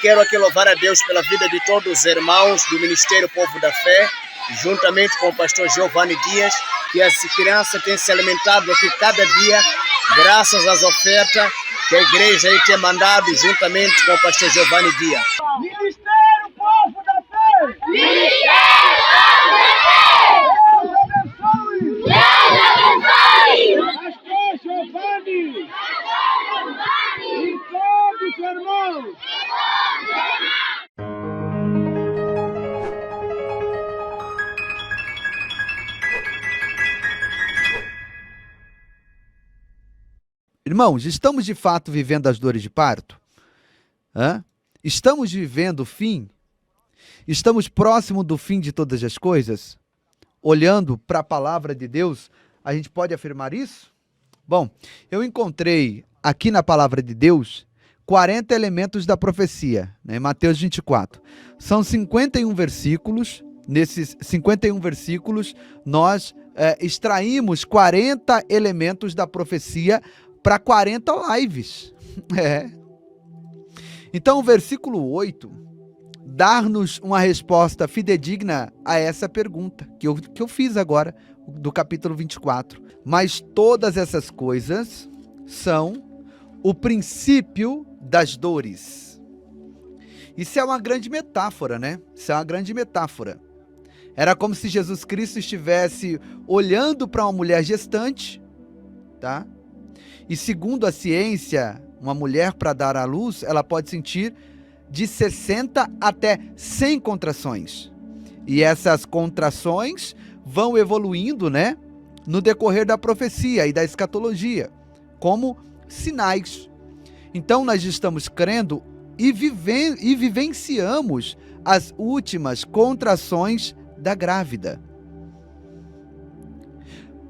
quero aqui louvar a Deus pela vida de todos os irmãos do Ministério Povo da Fé, juntamente com o pastor Giovanni Dias, que as crianças têm se alimentado aqui cada dia, graças às ofertas que a igreja aí tem mandado, juntamente com o pastor Giovanni Dias. Ministério Povo da Fé! Ministério Povo da Fé! Deus abençoe! Deus abençoe! Pastor Giovanni! E todos os irmãos! Irmãos, estamos de fato vivendo as dores de parto? Estamos vivendo o fim? Estamos próximo do fim de todas as coisas? Olhando para a palavra de Deus, a gente pode afirmar isso? Bom, eu encontrei aqui na palavra de Deus 40 elementos da profecia, né, em Mateus 24. São 51 versículos. Nesses 51 versículos, nós extraímos 40 elementos da profecia para 40 lives. Então, o versículo 8 dá-nos uma resposta fidedigna a essa pergunta que eu fiz agora, do capítulo 24. Mas todas essas coisas são o princípio das dores. Isso é uma grande metáfora, né? Isso é uma grande metáfora. Era como se Jesus Cristo estivesse olhando para uma mulher gestante, tá? E segundo a ciência, uma mulher para dar à luz, ela pode sentir de 60 até 100 contrações. E essas contrações vão evoluindo, né, no decorrer da profecia e da escatologia, como sinais. Então nós estamos crendo e vivenciamos as últimas contrações da grávida.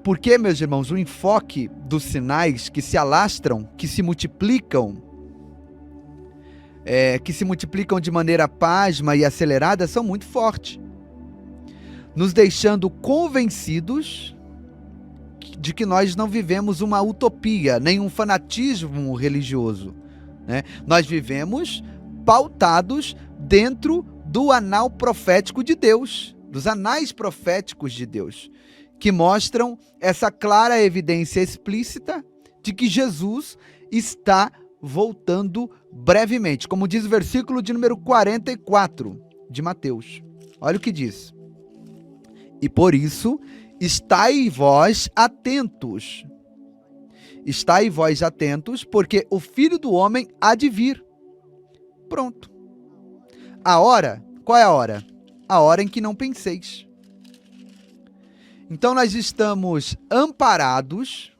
Porque, meus irmãos, o enfoque dos sinais que se alastram, que se multiplicam de maneira pasma e acelerada, são muito fortes, nos deixando convencidos de que nós não vivemos uma utopia, nem um fanatismo religioso, né? Nós vivemos pautados dentro do anal profético de Deus, dos anais proféticos de Deus, que mostram essa clara evidência explícita de que Jesus está voltando brevemente, como diz o versículo de número 44 de Mateus. Olha o que diz: e por isso, estai vós atentos. Estai vós atentos, porque o Filho do Homem há de vir. Pronto. A hora, qual é a hora? A hora em que não penseis. Então nós estamos amparados,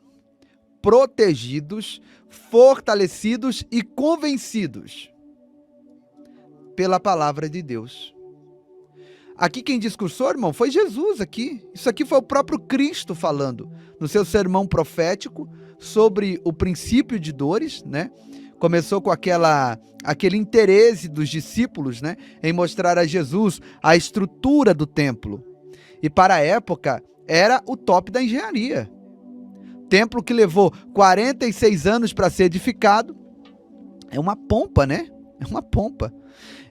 protegidos, fortalecidos e convencidos pela palavra de Deus. Aqui quem discursou, irmão, foi Jesus aqui. Isso aqui foi o próprio Cristo falando no seu sermão profético sobre o princípio de dores, né? Começou com aquele interesse dos discípulos, né, em mostrar a Jesus a estrutura do templo. E para a época era o top da engenharia. Templo que levou 46 anos para ser edificado. É uma pompa, né? É uma pompa.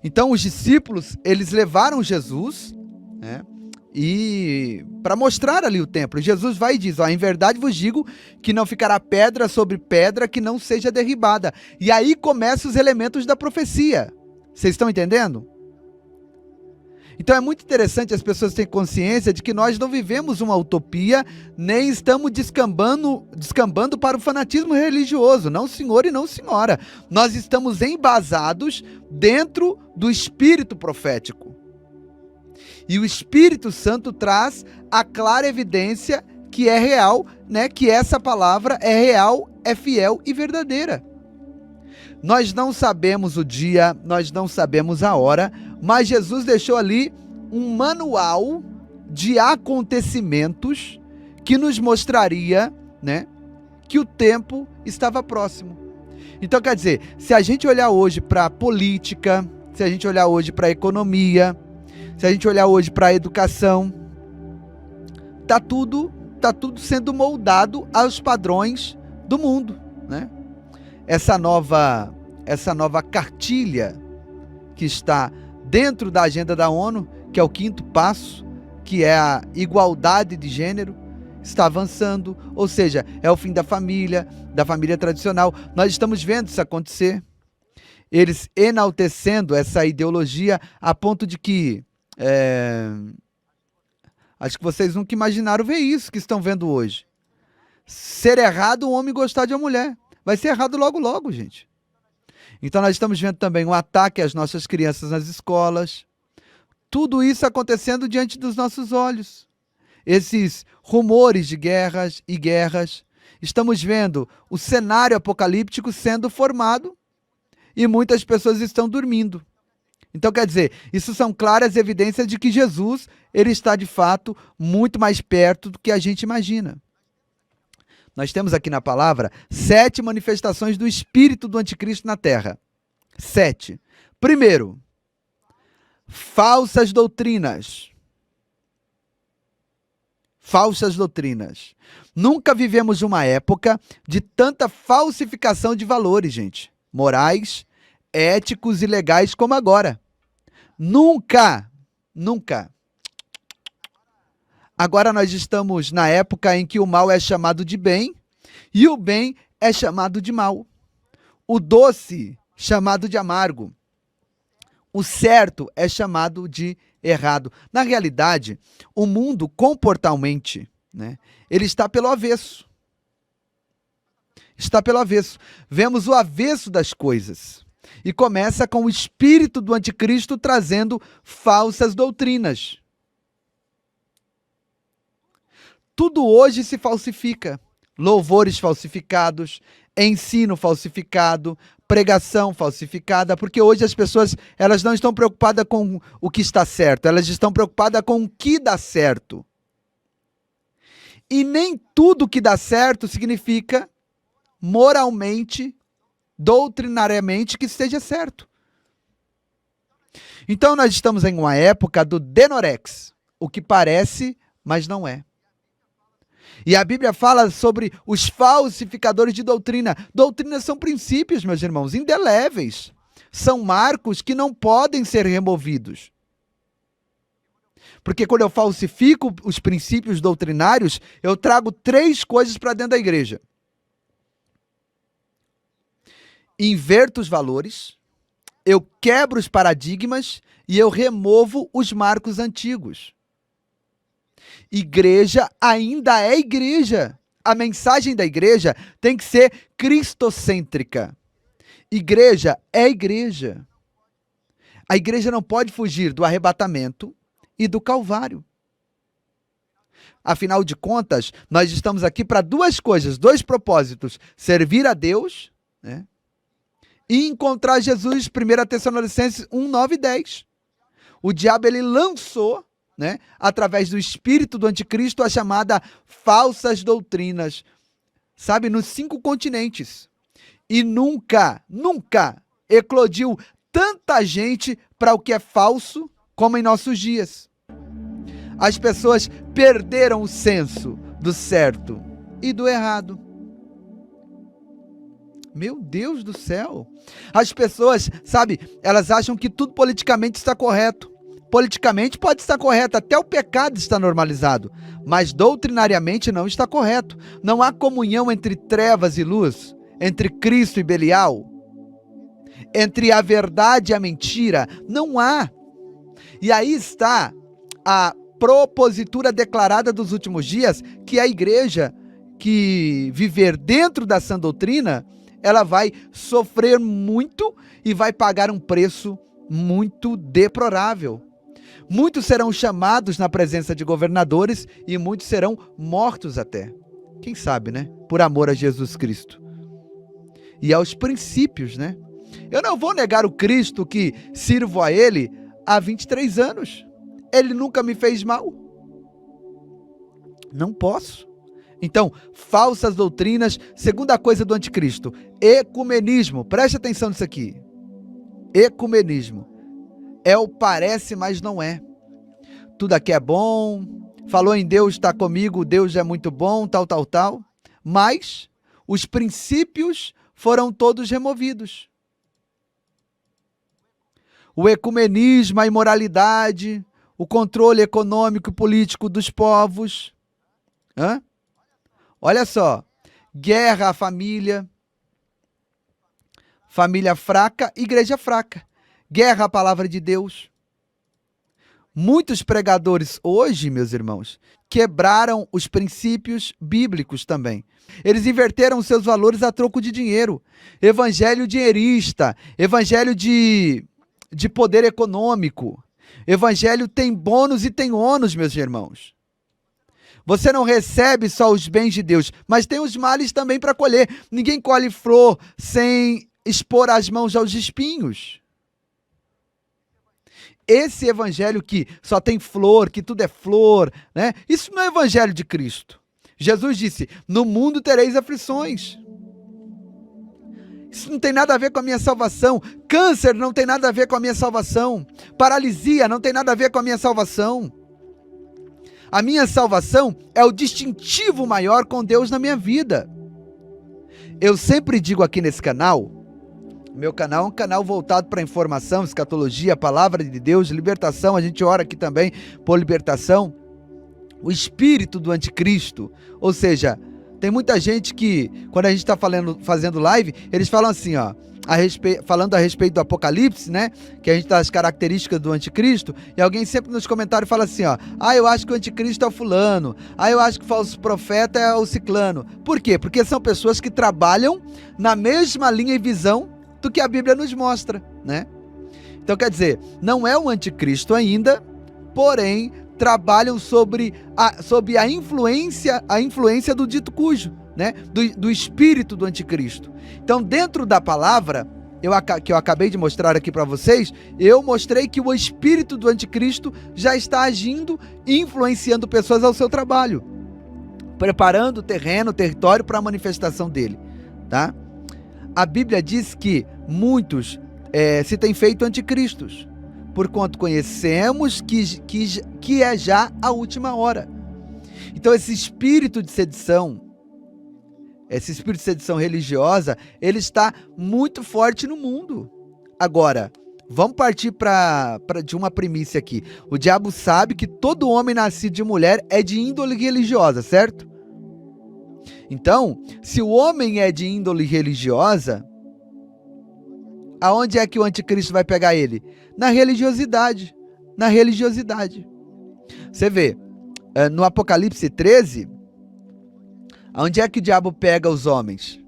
Então os discípulos, eles levaram Jesus, né, e para mostrar ali o templo. Jesus vai e diz: em verdade vos digo que não ficará pedra sobre pedra que não seja derribada. E aí começam os elementos da profecia. Vocês estão entendendo? Então é muito interessante as pessoas terem consciência de que nós não vivemos uma utopia, nem estamos descambando para o fanatismo religioso. Não, senhor e não, senhora. Nós estamos embasados dentro do espírito profético. E o Espírito Santo traz a clara evidência que é real, né? Que essa palavra é real, é fiel e verdadeira. Nós não sabemos o dia, nós não sabemos a hora, mas Jesus deixou ali um manual de acontecimentos que nos mostraria, né, que o tempo estava próximo. Então, quer dizer, se a gente olhar hoje para a política, se a gente olhar hoje para a economia, se a gente olhar hoje para a educação, tá tudo sendo moldado aos padrões do mundo, né? Essa nova cartilha que está dentro da agenda da ONU, que é o 5º passo, que é a igualdade de gênero, está avançando, ou seja, é o fim da família tradicional. Nós estamos vendo isso acontecer. Eles enaltecendo essa ideologia a ponto de que acho que vocês nunca imaginaram ver isso que estão vendo hoje. Ser errado um homem gostar de uma mulher. Vai ser errado logo, logo, gente. Então nós estamos vendo também um ataque às nossas crianças nas escolas. Tudo isso acontecendo diante dos nossos olhos. Esses rumores de guerras e guerras. Estamos vendo o cenário apocalíptico sendo formado e muitas pessoas estão dormindo. Então, quer dizer, isso são claras evidências de que Jesus, ele está de fato muito mais perto do que a gente imagina. Nós temos aqui na palavra 7 manifestações do espírito do anticristo na terra. 7. Primeiro, falsas doutrinas. Falsas doutrinas. Nunca vivemos uma época de tanta falsificação de valores, gente. Morais, éticos e legais como agora. Nunca. Agora nós estamos na época em que o mal é chamado de bem e o bem é chamado de mal. O doce chamado de amargo. O certo é chamado de errado. Na realidade, o mundo comportalmente, né, ele está pelo avesso. Está pelo avesso. Vemos o avesso das coisas. E começa com o espírito do anticristo trazendo falsas doutrinas. Tudo hoje se falsifica. Louvores falsificados, ensino falsificado, pregação falsificada, porque hoje as pessoas elas não estão preocupadas com o que está certo, elas estão preocupadas com o que dá certo. E nem tudo que dá certo significa moralmente, doutrinariamente que esteja certo. Então nós estamos em uma época do denorex, o que parece, mas não é. E a Bíblia fala sobre os falsificadores de doutrina. Doutrinas são princípios, meus irmãos, indeléveis. São marcos que não podem ser removidos. Porque quando eu falsifico os princípios doutrinários, eu trago 3 coisas para dentro da igreja. Inverto os valores, eu quebro os paradigmas e eu removo os marcos antigos. Igreja ainda é igreja. A mensagem da igreja tem que ser cristocêntrica. Igreja é igreja. A igreja não pode fugir do arrebatamento e do Calvário. Afinal de contas, nós estamos aqui para 2 coisas, 2 propósitos. Servir a Deus, né, e encontrar Jesus, 1 Tessalonicenses 1, 9 e 10. O diabo ele lançou, né, através do espírito do anticristo, a chamada falsas doutrinas, sabe, nos 5 continentes. E nunca eclodiu tanta gente para o que é falso como em nossos dias. As pessoas perderam o senso do certo e do errado. Meu Deus do céu! As pessoas, sabe, elas acham que tudo politicamente está correto. Politicamente pode estar correto, até o pecado está normalizado, mas doutrinariamente não está correto. Não há comunhão entre trevas e luz, entre Cristo e Belial, entre a verdade e a mentira, não há. E aí está a propositura declarada dos últimos dias, que a igreja que viver dentro da sã doutrina, ela vai sofrer muito e vai pagar um preço muito deplorável. Muitos serão chamados na presença de governadores e muitos serão mortos até. Quem sabe, né? Por amor a Jesus Cristo. E aos princípios, né? Eu não vou negar o Cristo que sirvo a Ele há 23 anos. Ele nunca me fez mal. Não posso. Então, falsas doutrinas, segunda coisa do anticristo, ecumenismo. Preste atenção nisso aqui. Ecumenismo. É o parece, mas não é. Tudo aqui é bom, falou em Deus, está comigo, Deus é muito bom, tal. Mas os princípios foram todos removidos. o ecumenismo, a imoralidade, o controle econômico e político dos povos. Olha só, guerra à família, família fraca, igreja fraca, guerra à palavra de Deus. Muitos pregadores hoje, meus irmãos, quebraram os princípios bíblicos também. Eles inverteram seus valores a troco de dinheiro. Evangelho dinheirista, evangelho de poder econômico. Evangelho tem bônus e tem ônus, meus irmãos. Você não recebe só os bens de Deus, mas tem os males também para colher. Ninguém colhe flor sem expor as mãos aos espinhos. Esse evangelho que só tem flor, que tudo é flor, né? Isso não é evangelho de Cristo. Jesus disse, no mundo tereis aflições. Isso não tem nada a ver com a minha salvação. Câncer não tem nada a ver com a minha salvação. Paralisia não tem nada a ver com a minha salvação. A minha salvação é o distintivo maior com Deus na minha vida. Eu sempre digo aqui nesse canal, meu canal é um canal voltado para informação, escatologia, palavra de Deus, libertação. A gente ora aqui também por libertação. O espírito do anticristo, ou seja, tem muita gente que, quando a gente está fazendo live, eles falam assim, ó, falando a respeito do Apocalipse, né, que a gente dá as características do anticristo, e alguém sempre nos comentários fala assim, ó, eu acho que o anticristo é o fulano, eu acho que o falso profeta é o ciclano. Por quê? Porque são pessoas que trabalham na mesma linha e visão do que a Bíblia nos mostra, né? Então, quer dizer, não é o anticristo ainda, porém, trabalham sob a influência do dito cujo, né? Do espírito do anticristo. Então, dentro da palavra, que eu acabei de mostrar aqui para vocês, eu mostrei que o espírito do anticristo já está agindo e influenciando pessoas ao seu trabalho, preparando o terreno, o território para a manifestação dele, tá? A Bíblia diz que muitos se têm feito anticristos, porquanto conhecemos que é já a última hora. Então esse espírito de sedição religiosa, ele está muito forte no mundo. Agora, vamos partir de uma primícia aqui. O diabo sabe que todo homem nascido de mulher é de índole religiosa, certo? Então, se o homem é de índole religiosa, aonde é que o anticristo vai pegar ele? Na religiosidade. Na religiosidade. Você vê, no Apocalipse 13, aonde é que o diabo pega os homens?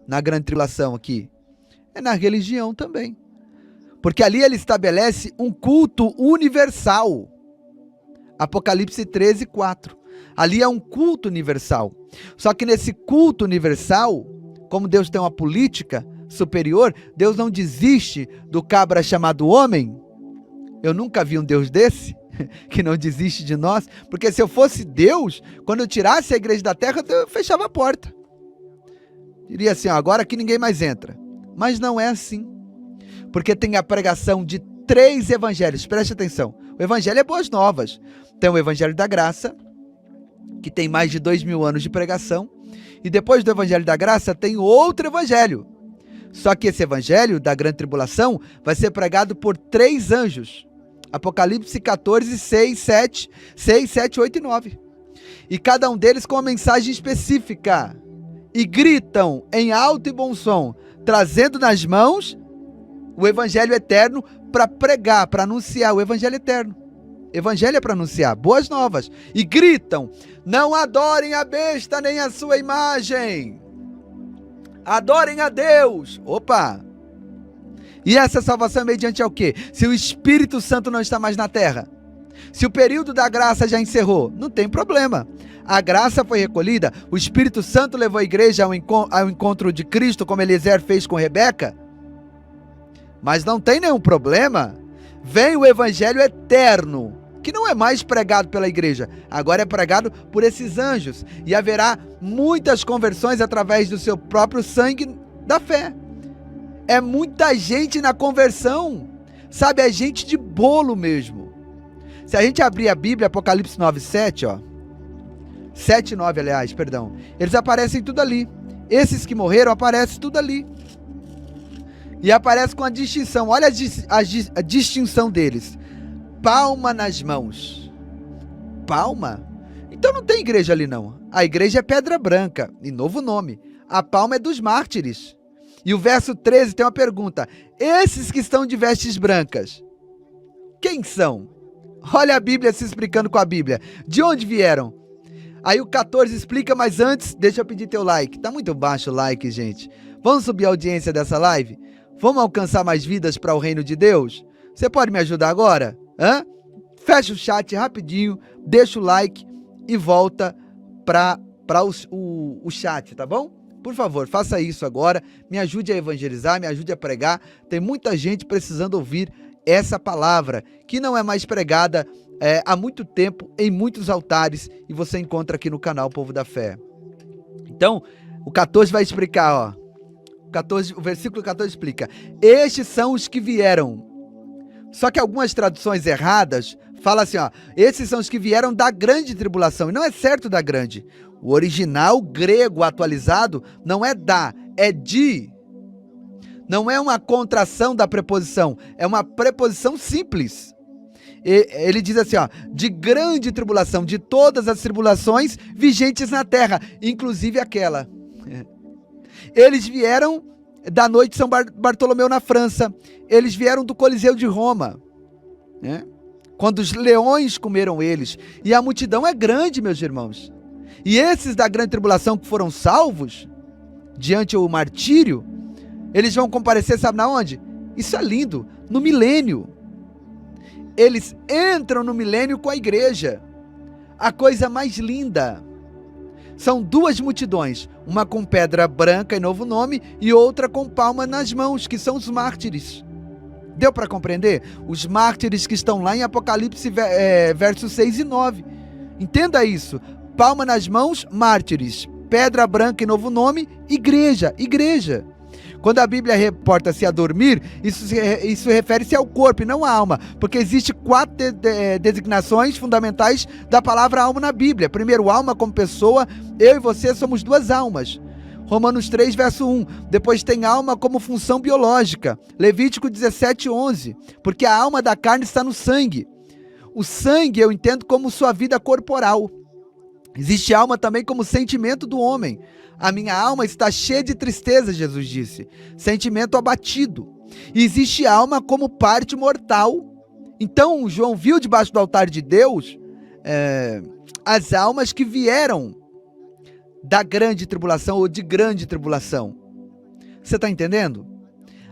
Na grande tribulação aqui. É na religião também. Porque ali ele estabelece um culto universal. Apocalipse 13, 4. Ali é um culto universal. Só que nesse culto universal, como Deus tem uma política superior, Deus não desiste do cabra chamado homem. Eu nunca vi um Deus desse, que não desiste de nós, porque se eu fosse Deus, quando eu tirasse a igreja da terra, eu fechava a porta. Diria assim, agora aqui ninguém mais entra. Mas não é assim. Porque tem a pregação de 3 evangelhos, preste atenção. O evangelho é boas novas. Tem o evangelho da graça, que tem mais de 2000 anos de pregação, e depois do evangelho da graça tem outro evangelho. Só que esse evangelho da grande tribulação vai ser pregado por 3 anjos. Apocalipse 14, 6, 7, 8 e 9. E cada um deles com uma mensagem específica. E gritam em alto e bom som, trazendo nas mãos o evangelho eterno para pregar, para anunciar o evangelho eterno. Evangelho é para anunciar boas novas. E gritam, não adorem a besta nem a sua imagem. Adorem a Deus. Opa! E essa salvação é mediante ao quê? Se o Espírito Santo não está mais na terra. Se o período da graça já encerrou, não tem problema. A graça foi recolhida, o Espírito Santo levou a igreja ao encontro de Cristo, como Eliezer fez com Rebeca. Mas não tem nenhum problema. Vem o evangelho eterno, que não é mais pregado pela igreja, agora é pregado por esses anjos. E haverá muitas conversões através do seu próprio sangue da fé. É muita gente na conversão, sabe? É gente de bolo mesmo. Se a gente abrir a Bíblia, Apocalipse 9, 7, ó. 7 e 9, aliás, perdão. Eles aparecem tudo ali. Esses que morreram aparecem tudo ali. E aparece com a distinção. Olha a distinção deles. Palma nas mãos. Palma? Então não tem igreja ali não. A igreja é Pedra Branca, e novo nome. A palma é dos mártires. E o verso 13 tem uma pergunta. Esses que estão de vestes brancas, quem são? Olha a Bíblia se explicando com a Bíblia. De onde vieram? Aí o 14 explica, mas antes, deixa eu pedir teu like. Tá muito baixo o like, gente. Vamos subir a audiência dessa live? Vamos alcançar mais vidas para o reino de Deus? Você pode me ajudar agora? Fecha o chat rapidinho, deixa o like e volta para o chat, tá bom? Por favor, faça isso agora, me ajude a evangelizar, me ajude a pregar. Tem muita gente precisando ouvir essa palavra, que não é mais pregada há muito tempo em muitos altares, e você encontra aqui no canal Povo da Fé. Então, o 14 vai explicar, ó. O versículo 14 explica: estes são os que vieram. Só que algumas traduções erradas falam assim, ó, esses são os que vieram da grande tribulação, e não é certo da grande. O original grego atualizado não é da, é de. Não é uma contração da preposição, é uma preposição simples. Ele diz assim, ó, de grande tribulação, de todas as tribulações vigentes na terra, inclusive aquela. Eles vieram da noite de São Bartolomeu na França. Eles vieram do Coliseu de Roma, né? Quando os leões comeram eles. E a multidão é grande, meus irmãos. E esses da grande tribulação que foram salvos diante do martírio, eles vão comparecer, sabe na onde? Isso é lindo, no milênio. Eles entram no milênio com a igreja. A coisa mais linda. São duas multidões, uma com pedra branca e novo nome, e outra com palma nas mãos, que são os mártires. Deu para compreender? Os mártires que estão lá em Apocalipse, versos 6 e 9. Entenda isso. Palma nas mãos, mártires. Pedra branca e novo nome, igreja, igreja. Quando a Bíblia reporta-se a dormir, isso refere-se ao corpo e não à alma, porque existe 4 designações fundamentais da palavra alma na Bíblia. Primeiro, alma como pessoa, eu e você somos 2 almas. Romanos 3, verso 1. Depois tem alma como função biológica. Levítico 17, 11. Porque a alma da carne está no sangue. O sangue eu entendo como sua vida corporal. Existe alma também como sentimento do homem. A minha alma está cheia de tristeza, Jesus disse. Sentimento abatido. E existe alma como parte mortal. Então, João viu debaixo do altar de Deus as almas que vieram da grande tribulação ou de grande tribulação. Você está entendendo?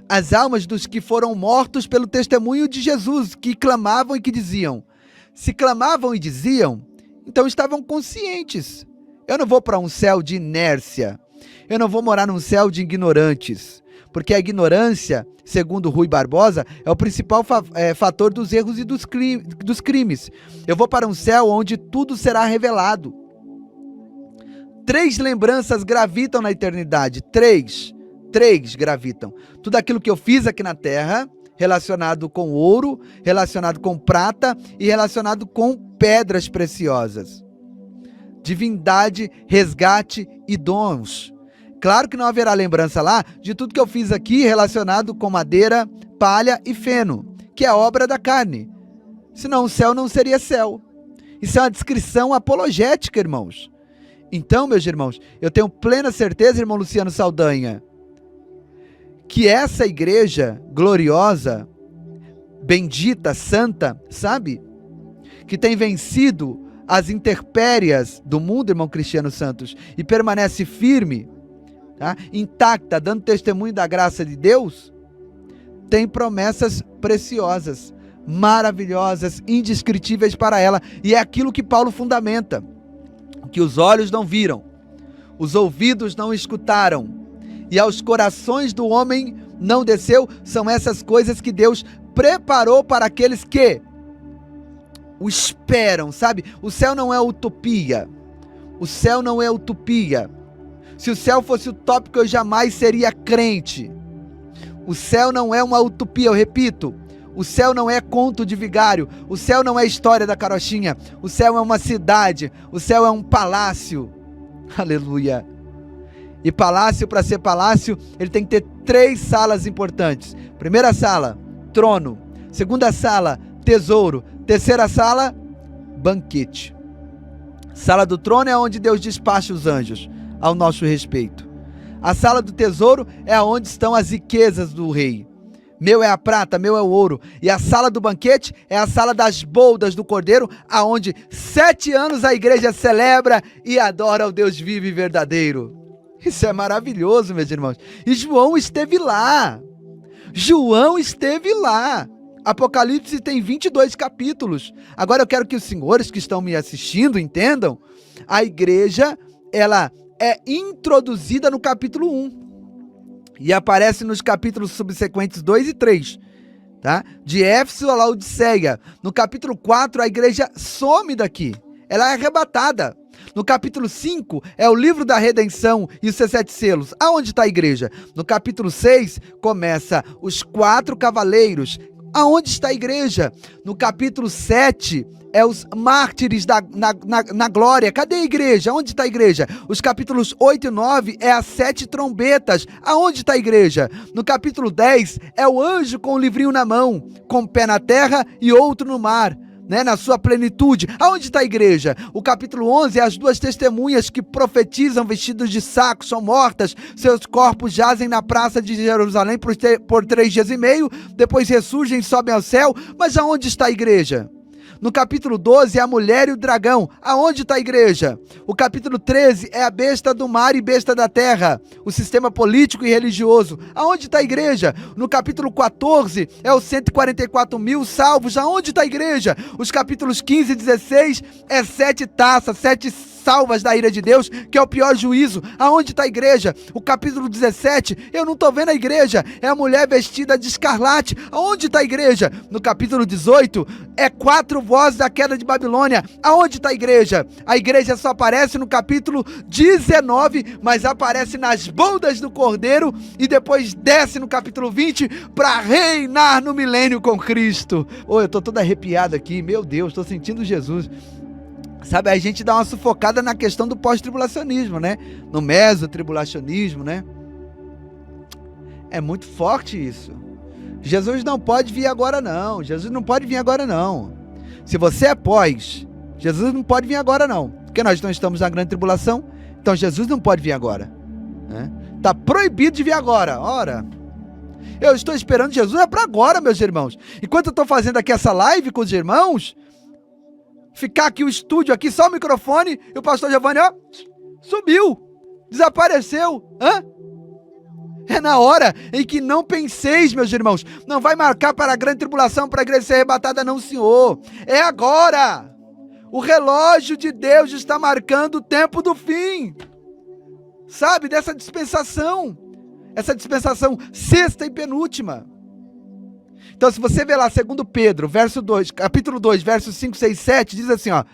As almas dos que foram mortos pelo testemunho de Jesus, que clamavam e que diziam. Se clamavam e diziam, então estavam conscientes. Eu não vou para um céu de inércia. Eu não vou morar num céu de ignorantes. Porque a ignorância, segundo Rui Barbosa, é o principal fator dos erros e dos crimes. Eu vou para um céu onde tudo será revelado. 3 lembranças gravitam na eternidade. 3 gravitam. Tudo aquilo que eu fiz aqui na terra, relacionado com ouro, relacionado com prata e relacionado com pedras preciosas. Divindade, resgate e dons. Claro que não haverá lembrança lá de tudo que eu fiz aqui relacionado com madeira, palha e feno, que é obra da carne. Senão o céu não seria céu. Isso é uma descrição apologética, irmãos. Então, meus irmãos, eu tenho plena certeza, irmão Luciano Saldanha, que essa igreja gloriosa, bendita, santa, sabe? Que tem vencido as intempéries do mundo, irmão Cristiano Santos, e permanece firme, tá? Intacta, dando testemunho da graça de Deus, tem promessas preciosas, maravilhosas, indescritíveis para ela. E é aquilo que Paulo fundamenta. Que os olhos não viram, os ouvidos não escutaram, e aos corações do homem não desceu, são essas coisas que Deus preparou para aqueles que o esperam, sabe? O céu não é utopia. O céu não é utopia. Se o céu fosse utópico, eu jamais seria crente. O céu não é uma utopia, eu repito. O céu não é conto de vigário, o céu não é história da carochinha, o céu é uma cidade, o céu é um palácio. Aleluia. E palácio, para ser palácio, ele tem que ter 3 salas importantes. Primeira sala, trono. Segunda sala, tesouro. Terceira sala, banquete. Sala do trono é onde Deus despacha os anjos ao nosso respeito. A sala do tesouro é onde estão as riquezas do rei. Meu é a prata, meu é o ouro. E a sala do banquete é a sala das boldas do cordeiro, aonde 7 anos a igreja celebra e adora ao Deus vivo e verdadeiro. Isso é maravilhoso, meus irmãos. E João esteve lá. João esteve lá. Apocalipse tem 22 capítulos. Agora eu quero que os senhores que estão me assistindo entendam. A igreja, ela é introduzida no capítulo 1. E aparece nos capítulos subsequentes 2 e 3. Tá? De Éfeso a Laodiceia. No capítulo 4, a igreja some daqui. Ela é arrebatada. No capítulo 5, é o livro da redenção e os 7 selos. Aonde está a igreja? No capítulo 6, começa os 4 cavaleiros. Aonde está a igreja? No capítulo 7, é os mártires na glória. Cadê a igreja? Onde está a igreja? Os capítulos 8 e 9 é as 7 trombetas. Aonde está a igreja? No capítulo 10 é o anjo com o livrinho na mão, com um pé na terra e outro no mar, né, na sua plenitude. Aonde está a igreja? O capítulo 11 é as 2 testemunhas que profetizam vestidos de saco, são mortas, seus corpos jazem na praça de Jerusalém por 3 dias e meio, depois ressurgem e sobem ao céu. Mas aonde está a igreja? No capítulo 12 é a mulher e o dragão. Aonde está a igreja? O capítulo 13 é a besta do mar e besta da terra, o sistema político e religioso. Aonde está a igreja? No capítulo 14 é os 144 mil salvos. Aonde está a igreja? Os capítulos 15 e 16 é 7 taças, 7 salvas da ira de Deus, que é o pior juízo. Aonde está a igreja? O capítulo 17, eu não estou vendo a igreja, é a mulher vestida de escarlate. Aonde está a igreja? No capítulo 18, é 4 vozes da queda de Babilônia. Aonde está a igreja? A igreja só aparece no capítulo 19, mas aparece nas boldas do Cordeiro e depois desce no capítulo 20 para reinar no milênio com Cristo. Eu estou todo arrepiado aqui, meu Deus, estou sentindo Jesus. Sabe, a gente dá uma sufocada na questão do pós-tribulacionismo, né? No mesotribulacionismo, né? É muito forte isso. Jesus não pode vir agora não. Jesus não pode vir agora não. Se você é pós, Jesus não pode vir agora não. Porque nós não estamos na grande tribulação, então Jesus não pode vir agora, né? Tá proibido de vir agora. Ora, eu estou esperando Jesus, é para agora, meus irmãos. Enquanto eu estou fazendo aqui essa live com os irmãos, ficar aqui o estúdio, aqui só o microfone, e o pastor Giovanni, ó, subiu, desapareceu. É na hora em que não penseis, meus irmãos. Não vai marcar para a grande tribulação, para a igreja ser arrebatada, não, Senhor. É agora. O relógio de Deus está marcando o tempo do fim. Sabe, dessa dispensação. Essa dispensação sexta e penúltima. Então, se você ver lá, 2 Pedro, capítulo 2, versos 5, 6, 7, diz assim, ó.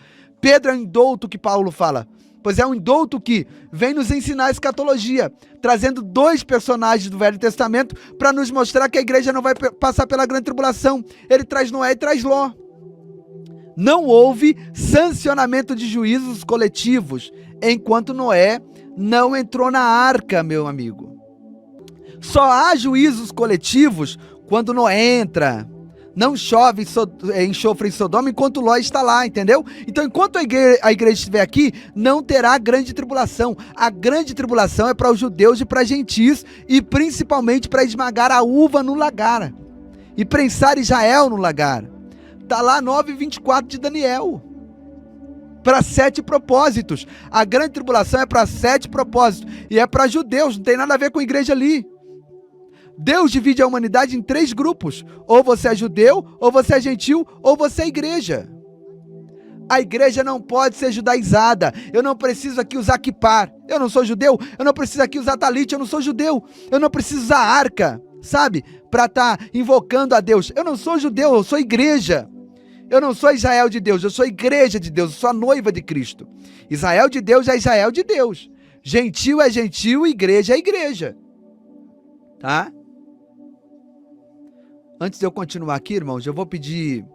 Pedro é um indouto que Paulo fala. Pois é um indouto que vem nos ensinar a escatologia, trazendo 2 personagens do Velho Testamento para nos mostrar que a igreja não vai passar pela grande tribulação. Ele traz Noé e traz Ló. Não houve sancionamento de juízos coletivos enquanto Noé não entrou na arca, meu amigo. Só há juízos coletivos quando Noé entra. Não chove enxofre em Sodoma enquanto Ló está lá, entendeu? Então, enquanto a igreja estiver aqui, não terá grande tribulação. A grande tribulação é para os judeus e para gentios, e principalmente para esmagar a uva no lagar e prensar Israel no lagar. Está lá 9:24 de Daniel. Para 7 propósitos. A grande tribulação é para 7 propósitos. E é para judeus, não tem nada a ver com a igreja ali. Deus divide a humanidade em 3 grupos. Ou você é judeu, ou você é gentil, ou você é igreja. A igreja não pode ser judaizada. Eu não preciso aqui usar kippah. Eu não sou judeu. Eu não preciso aqui usar talit. Eu não sou judeu. Eu não preciso usar arca, sabe? Para estar invocando a Deus. Eu não sou judeu, eu sou igreja. Eu não sou Israel de Deus, eu sou igreja de Deus. Eu sou a noiva de Cristo. Israel de Deus é Israel de Deus. Gentil é gentil, igreja é igreja. Tá? Antes de eu continuar aqui, irmãos, eu vou pedir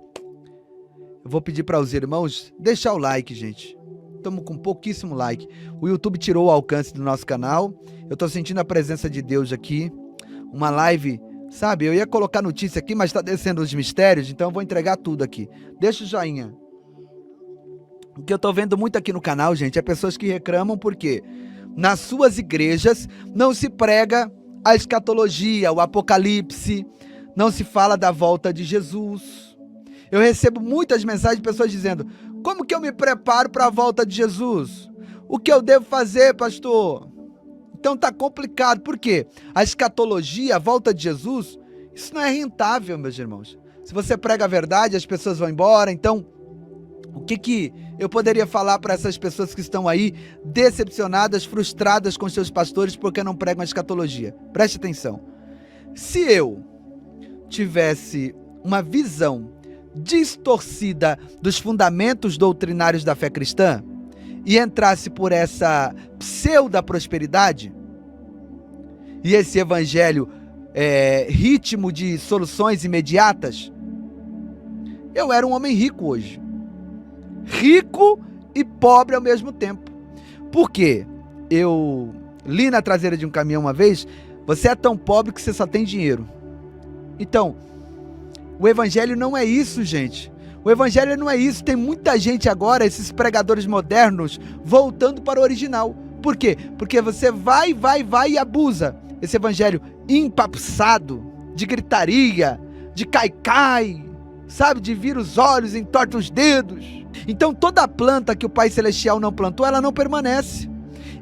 para os irmãos deixar o like, gente. Estamos com pouquíssimo like. O YouTube tirou o alcance do nosso canal. Eu tô sentindo a presença de Deus aqui. Uma live, sabe? Eu ia colocar notícia aqui, mas tá descendo os mistérios, então eu vou entregar tudo aqui. Deixa o joinha. O que eu tô vendo muito aqui no canal, gente, é pessoas que reclamam porque nas suas igrejas não se prega a escatologia, o apocalipse, não se fala da volta de Jesus. Eu recebo muitas mensagens de pessoas dizendo: como que eu me preparo para a volta de Jesus? O que eu devo fazer, pastor? Então tá complicado. Por quê? A escatologia, a volta de Jesus, isso não é rentável, meus irmãos. Se você prega a verdade, as pessoas vão embora. Então, o que eu poderia falar para essas pessoas que estão aí decepcionadas, frustradas com seus pastores porque não pregam a escatologia? Preste atenção. Se eu tivesse uma visão distorcida dos fundamentos doutrinários da fé cristã e entrasse por essa pseudo-prosperidade e esse evangelho ritmo de soluções imediatas, eu era um homem rico hoje. Rico e pobre ao mesmo tempo. Por quê? Eu li na traseira de um caminhão uma vez: você é tão pobre que você só tem dinheiro. Então, o evangelho não é isso, gente. O evangelho não é isso. Tem muita gente agora, esses pregadores modernos, voltando para o original. Por quê? Porque você vai e abusa. Esse evangelho empapuçado, de gritaria, de cai-cai, sabe? De vir os olhos, entorta os dedos. Então toda planta que o Pai Celestial não plantou, ela não permanece.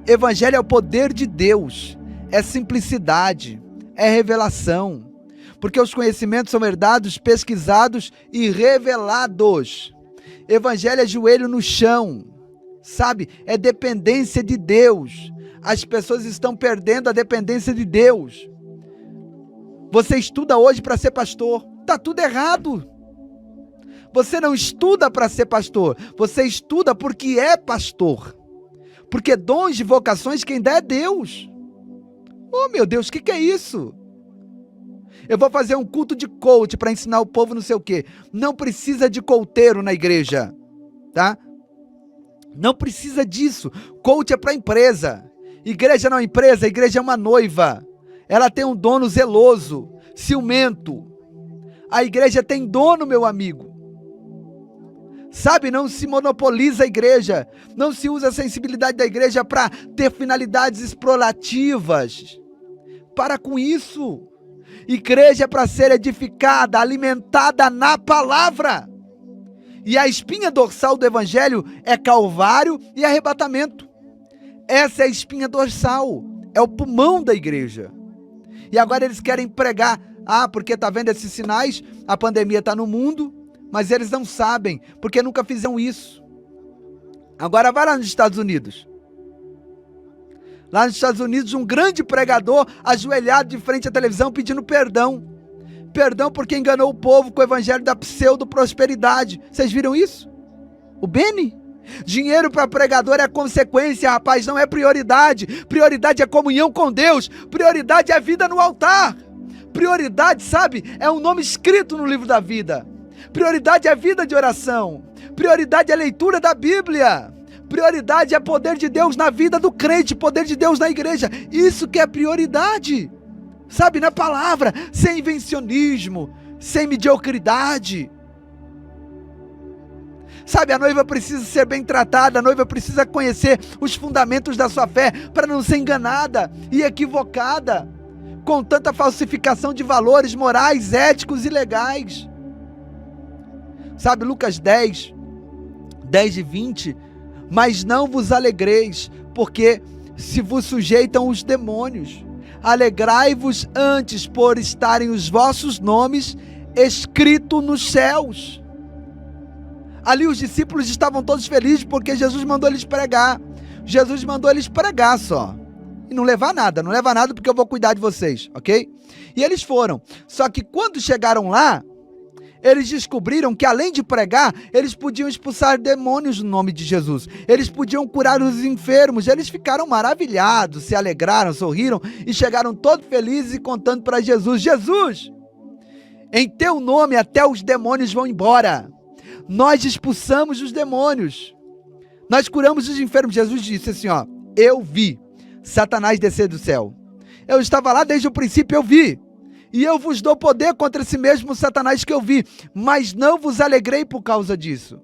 Evangelho é o poder de Deus, é simplicidade, é revelação. Porque os conhecimentos são herdados, pesquisados e revelados. Evangelho é joelho no chão, sabe? É dependência de Deus. As pessoas estão perdendo a dependência de Deus. Você estuda hoje para ser pastor, tá tudo errado. Você não estuda para ser pastor, você estuda porque é pastor. Porque dons e vocações quem dá é Deus. Oh, meu Deus, o que é isso? Eu vou fazer um culto de coach para ensinar o povo não sei o quê. Não precisa de coacheiro na igreja, tá? Não precisa disso. Coach é para empresa. Igreja não é empresa, a igreja é uma noiva. Ela tem um dono zeloso, ciumento. A igreja tem dono, meu amigo. Sabe, não se monopoliza a igreja. Não se usa a sensibilidade da igreja para ter finalidades explorativas. Para com isso. Igreja é para ser edificada, alimentada na palavra. E a espinha dorsal do evangelho é calvário e arrebatamento. Essa é a espinha dorsal, é o pulmão da igreja. E agora eles querem pregar: porque tá vendo esses sinais, a pandemia tá no mundo, mas eles não sabem, porque nunca fizeram isso. Agora vai lá nos Estados Unidos. Lá nos Estados Unidos, um grande pregador ajoelhado de frente à televisão pedindo perdão. Perdão porque enganou o povo com o evangelho da pseudo-prosperidade. Vocês viram isso? O Benny? Dinheiro para pregador é consequência, rapaz, não é prioridade. Prioridade é comunhão com Deus. Prioridade é vida no altar. Prioridade, sabe, é um nome escrito no livro da vida. Prioridade é vida de oração. Prioridade é leitura da Bíblia. Prioridade é poder de Deus na vida do crente, poder de Deus na igreja. Isso que é prioridade. Sabe, na palavra, sem invencionismo, sem mediocridade. Sabe, a noiva precisa ser bem tratada, a noiva precisa conhecer os fundamentos da sua fé para não ser enganada e equivocada com tanta falsificação de valores morais, éticos e legais. Sabe, Lucas 10 e 20, mas não vos alegreis, porque se vos sujeitam os demônios. Alegrai-vos antes por estarem os vossos nomes escritos nos céus. Ali os discípulos estavam todos felizes porque Jesus mandou eles pregar. Jesus mandou eles pregar só. E não levar nada, não leva nada porque eu vou cuidar de vocês, ok? E eles foram. Só que quando chegaram lá, eles descobriram que além de pregar, eles podiam expulsar demônios no nome de Jesus. Eles podiam curar os enfermos. Eles ficaram maravilhados, se alegraram, sorriram e chegaram todos felizes e contando para Jesus: Jesus, em teu nome até os demônios vão embora. Nós expulsamos os demônios. Nós curamos os enfermos. Jesus disse assim, ó, eu vi Satanás descer do céu. Eu estava lá desde o princípio, eu vi. E eu vos dou poder contra esse mesmo Satanás que eu vi, mas não vos alegrei por causa disso.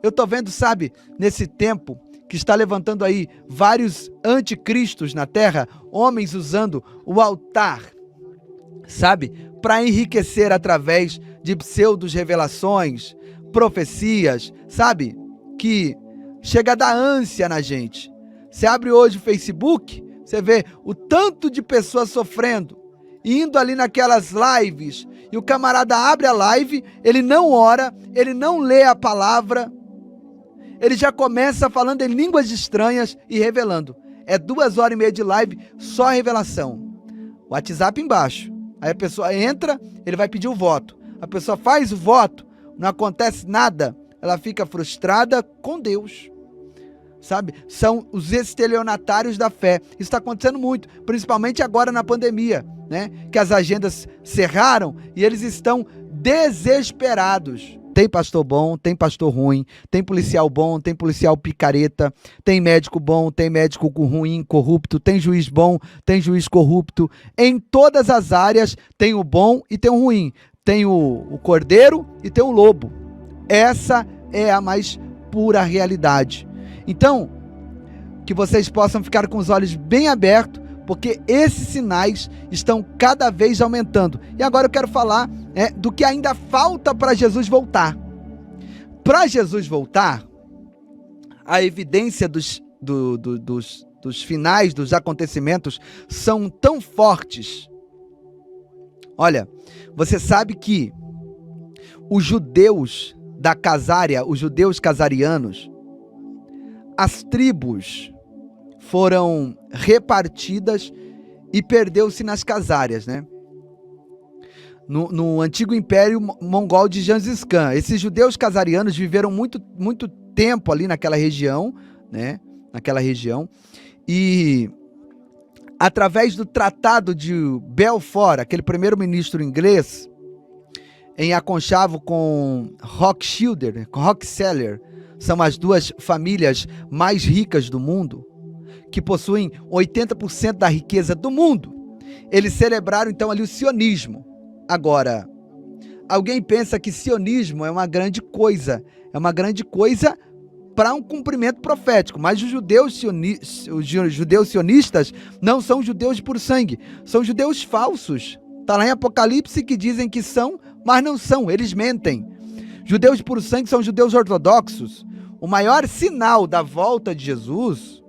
Eu estou vendo, sabe, nesse tempo que está levantando aí vários anticristos na terra, homens usando o altar, sabe, para enriquecer através de pseudos revelações, profecias, sabe, que chega a dar ânsia na gente. Você abre hoje o Facebook, você vê o tanto de pessoas sofrendo, indo ali naquelas lives, e o camarada abre a live, ele não ora, ele não lê a palavra, ele já começa falando em línguas estranhas e revelando. É 2h30 de live, só revelação. WhatsApp embaixo. Aí a pessoa entra, ele vai pedir o voto. A pessoa faz o voto, não acontece nada, ela fica frustrada com Deus. Sabe? São os estelionatários da fé. Isso está acontecendo muito, principalmente agora na pandemia, né? Que as agendas cerraram e eles estão desesperados. Tem pastor bom, tem pastor ruim, tem policial bom, tem policial picareta, tem médico bom, tem médico ruim, corrupto, tem juiz bom, tem juiz corrupto. Em todas as áreas tem o bom e tem o ruim. Tem o cordeiro e tem o lobo. Essa é a mais pura realidade. Então, que vocês possam ficar com os olhos bem abertos, porque esses sinais estão cada vez aumentando. E agora eu quero falar do que ainda falta para Jesus voltar. Para Jesus voltar, a evidência dos finais dos acontecimentos são tão fortes. Olha, você sabe que os judeus da Casária, os judeus casarianos, as tribos foram repartidas e perdeu-se nas Casárias, né? No antigo Império Mongol de Gengis Khan. Esses judeus casarianos viveram muito tempo ali naquela região, né? Naquela região. E através do Tratado de Balfour, aquele primeiro-ministro inglês, em aconchavo com Rockefeller, são as duas famílias mais ricas do mundo, que possuem 80% da riqueza do mundo. Eles celebraram então ali o sionismo. Agora, alguém pensa que sionismo é uma grande coisa para um cumprimento profético, mas os judeus sionistas não são judeus de puro sangue, são judeus falsos. Está lá em Apocalipse que dizem que são, mas não são, eles mentem. Judeus de puro sangue são judeus ortodoxos. O maior sinal da volta de Jesus,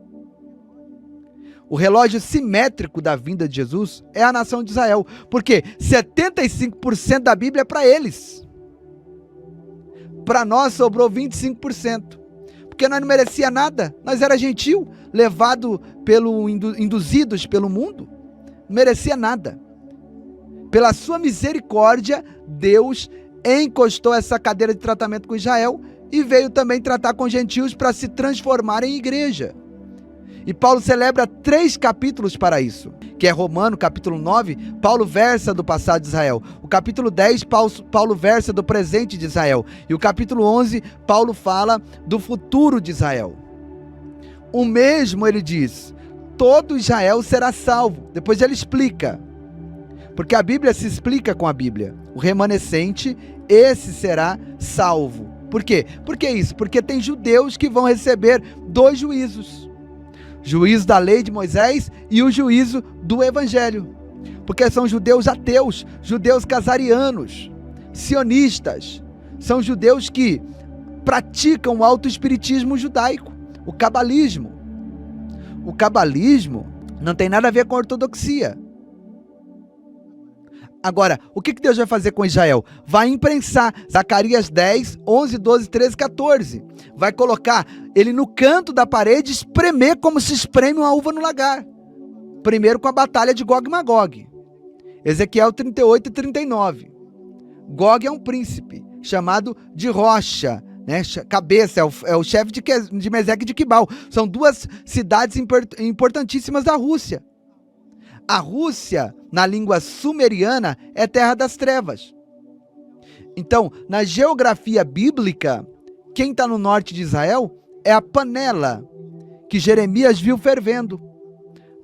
o relógio simétrico da vinda de Jesus, é a nação de Israel. Porque 75% da Bíblia é para eles. Para nós sobrou 25%. Porque nós não merecia nada. Nós era gentil, induzidos pelo mundo. Não merecia nada. Pela sua misericórdia, Deus encostou essa cadeira de tratamento com Israel e veio também tratar com gentios para se transformar em igreja. E Paulo celebra 3 capítulos para isso, que é Romano, capítulo 9, Paulo versa do passado de Israel. O capítulo 10, Paulo versa do presente de Israel. E o capítulo 11, Paulo fala do futuro de Israel. O mesmo ele diz, todo Israel será salvo. Depois ele explica, porque a Bíblia se explica com a Bíblia. O remanescente, esse será salvo. Por quê? Por que isso? Porque tem judeus que vão receber 2 juízos. Juízo da lei de Moisés e o juízo do evangelho. Porque são judeus ateus, judeus casarianos, sionistas. São judeus que praticam o autoespiritismo judaico, o cabalismo. O cabalismo não tem nada a ver com a ortodoxia. Agora, o que Deus vai fazer com Israel? Vai imprensar. Zacarias 10, 11, 12, 13, 14. Vai colocar ele no canto da parede, espremer como se espreme uma uva no lagar. Primeiro com a batalha de Gog e Magog. Ezequiel 38 e 39. Gog é um príncipe, chamado de Rocha, né? Cabeça, é o chefe de Meseque e de Quibal. São 2 cidades importantíssimas da Rússia. A Rússia, na língua sumeriana, é terra das trevas. Então, na geografia bíblica, quem está no norte de Israel é a panela que Jeremias viu fervendo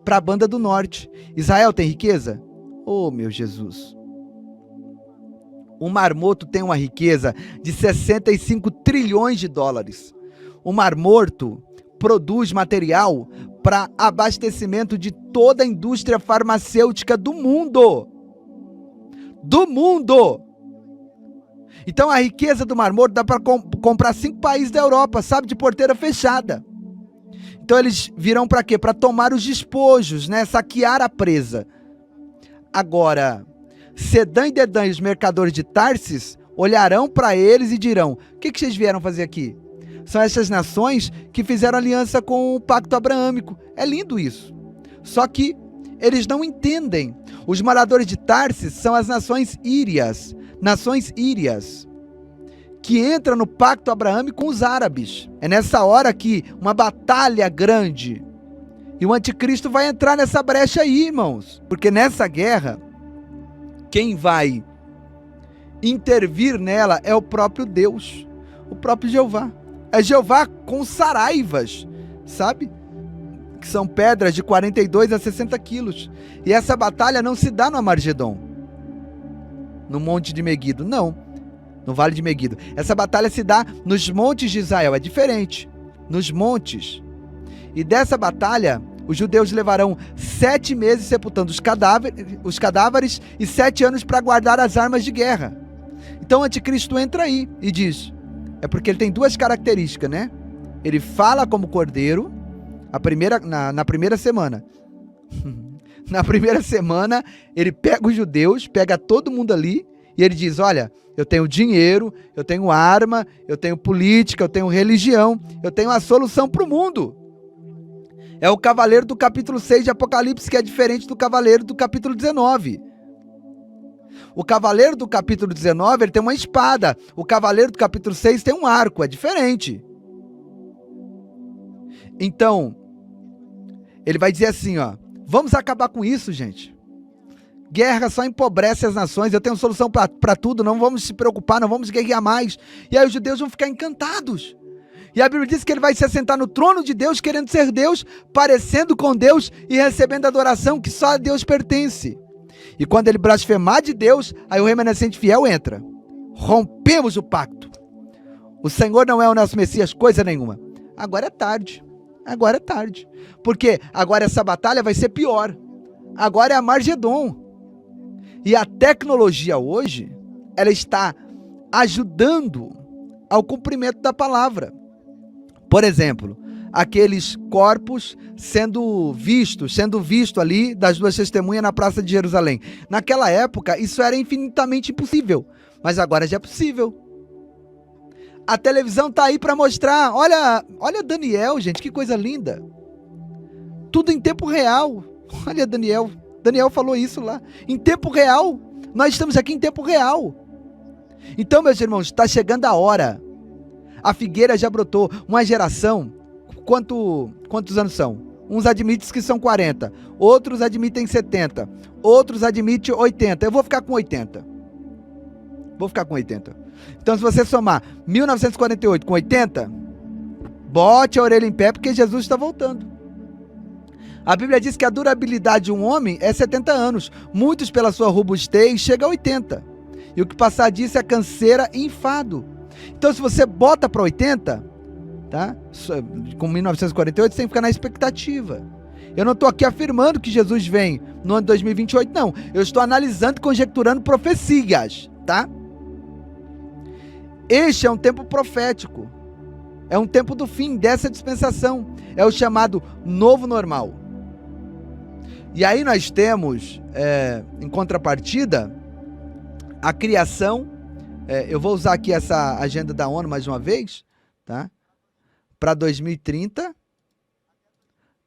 para a banda do norte. Israel tem riqueza? Oh, meu Jesus! O Mar Morto tem uma riqueza de 65 trilhões de dólares. O Mar Morto produz material para abastecimento de toda a indústria farmacêutica do mundo. Do mundo! Então a riqueza do Mar Morto dá para comprar 5 países da Europa, sabe, de porteira fechada. Então eles virão para quê? Para tomar os despojos, né? Saquear a presa. Agora, Sedã e Dedã e os mercadores de Tarsis olharão para eles e dirão: o que vocês vieram fazer aqui? São essas nações que fizeram aliança com o pacto abraâmico. É lindo isso. Só que eles não entendem. Os moradores de Tarsis são as nações írias, que entram no pacto abraâmico com os árabes. É nessa hora que uma batalha grande, e o anticristo vai entrar nessa brecha aí, irmãos. Porque nessa guerra, quem vai intervir nela é o próprio Deus, o próprio Jeová. É Jeová com saraivas, sabe? Que são pedras de 42 a 60 quilos. E essa batalha não se dá no Amargedon, no monte de Meguido, não. No vale de Meguido. Essa batalha se dá nos montes de Israel, é diferente. Nos montes. E dessa batalha, os judeus levarão 7 meses sepultando os cadáveres e 7 anos para guardar as armas de guerra. Então o anticristo entra aí e diz, é porque ele tem 2 características, né? Ele fala como cordeiro, na primeira semana. Na primeira semana, ele pega os judeus, pega todo mundo ali, e ele diz, olha, eu tenho dinheiro, eu tenho arma, eu tenho política, eu tenho religião, eu tenho a solução para o mundo. É o cavaleiro do capítulo 6 de Apocalipse, que é diferente do cavaleiro do capítulo 19. O cavaleiro do capítulo 19, ele tem uma espada. O cavaleiro do capítulo 6 tem um arco, é diferente. Então, ele vai dizer assim, ó, vamos acabar com isso, gente. Guerra só empobrece as nações, eu tenho solução para tudo, não vamos se preocupar, não vamos guerrear mais. E aí os judeus vão ficar encantados. E a Bíblia diz que ele vai se assentar no trono de Deus, querendo ser Deus, parecendo com Deus e recebendo adoração que só a Deus pertence. E quando ele blasfemar de Deus, aí o remanescente fiel entra. Rompemos o pacto. O Senhor não é o nosso Messias, coisa nenhuma. Agora é tarde. Agora é tarde. Porque agora essa batalha vai ser pior. Agora é a Armagedon. E a tecnologia hoje, ela está ajudando ao cumprimento da palavra. Por exemplo, aqueles corpos sendo visto ali das 2 testemunhas na Praça de Jerusalém. Naquela época, isso era infinitamente impossível, mas agora já é possível. A televisão está aí para mostrar, olha Daniel, gente, que coisa linda. Tudo em tempo real. Olha Daniel falou isso lá. Em tempo real, nós estamos aqui em tempo real. Então, meus irmãos, está chegando a hora. A figueira já brotou. Uma geração, quantos anos são? Uns admitem que são 40, outros admitem 70, outros admitem 80. Eu vou ficar com 80. Então, se você somar 1948 com 80, bote a orelha em pé, porque Jesus está voltando. A Bíblia diz que a durabilidade de um homem é 70 anos. Muitos, pela sua robustez, chegam a 80. E o que passar disso é canseira e enfado. Então, se você bota para 80, tá? Com 1948, você tem que ficar na expectativa. Eu não estou aqui afirmando que Jesus vem no ano de 2028, não. Eu estou analisando e conjecturando profecias, tá? Este é um tempo profético. É um tempo do fim dessa dispensação. É o chamado novo normal. E aí nós temos, em contrapartida, a criação. Eu vou usar aqui essa agenda da ONU mais uma vez, tá? Para 2030.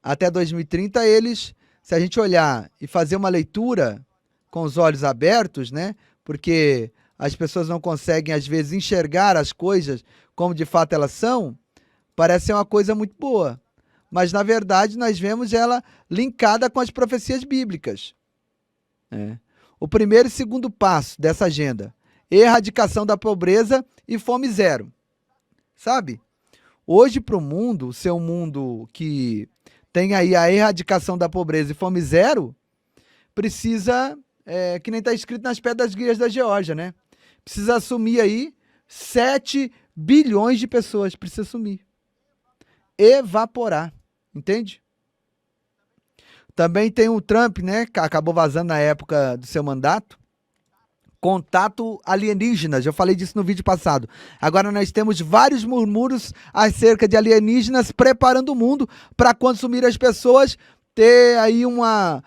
Até 2030 eles, se a gente olhar e fazer uma leitura com os olhos abertos, né? Porque as pessoas não conseguem às vezes enxergar as coisas como de fato elas são, parece ser uma coisa muito boa. Mas na verdade nós vemos ela linkada com as profecias bíblicas. O primeiro e segundo passo dessa agenda: erradicação da pobreza e fome zero. Sabe? Hoje para o mundo, ser um mundo que tem aí a erradicação da pobreza e fome zero, precisa, que nem está escrito nas pedras guias da Geórgia, né? Precisa assumir aí 7 bilhões de pessoas, precisa assumir. Evaporar, entende? Também tem o Trump, né, que acabou vazando na época do seu mandato, contato alienígenas, eu falei disso no vídeo passado. Agora nós temos vários murmúrios acerca de alienígenas preparando o mundo para consumir as pessoas, ter aí uma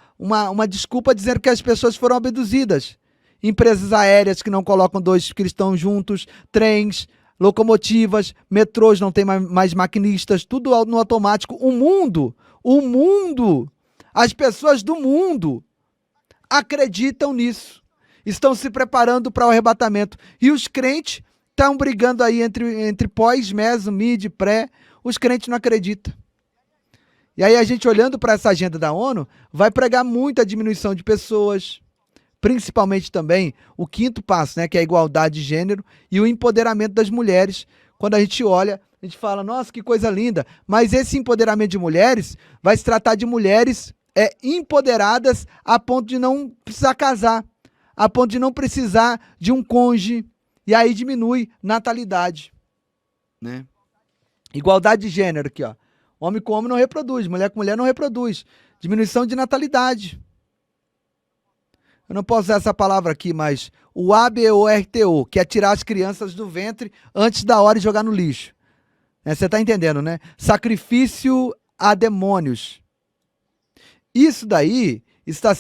desculpa dizendo que as pessoas foram abduzidas. Empresas aéreas que não colocam dois cristãos juntos, trens, locomotivas, metrôs não tem mais maquinistas, tudo no automático. O mundo, as pessoas do mundo acreditam nisso. Estão se preparando para o arrebatamento. E os crentes estão brigando aí entre pós, meso, mid, pré. Os crentes não acreditam. E aí a gente olhando para essa agenda da ONU, vai pregar muito a diminuição de pessoas, principalmente também o 5º passo, né, que é a igualdade de gênero e o empoderamento das mulheres. Quando a gente olha, a gente fala, nossa, que coisa linda, mas esse empoderamento de mulheres vai se tratar de mulheres empoderadas a ponto de não precisar casar, a ponto de não precisar de um cônjuge, e aí diminui natalidade, né? Igualdade de gênero aqui, ó. Homem com homem não reproduz, mulher com mulher não reproduz. Diminuição de natalidade. Eu não posso usar essa palavra aqui, mas o aborto, que é tirar as crianças do ventre antes da hora e jogar no lixo. Você está entendendo, né? Sacrifício a demônios. Isso daí está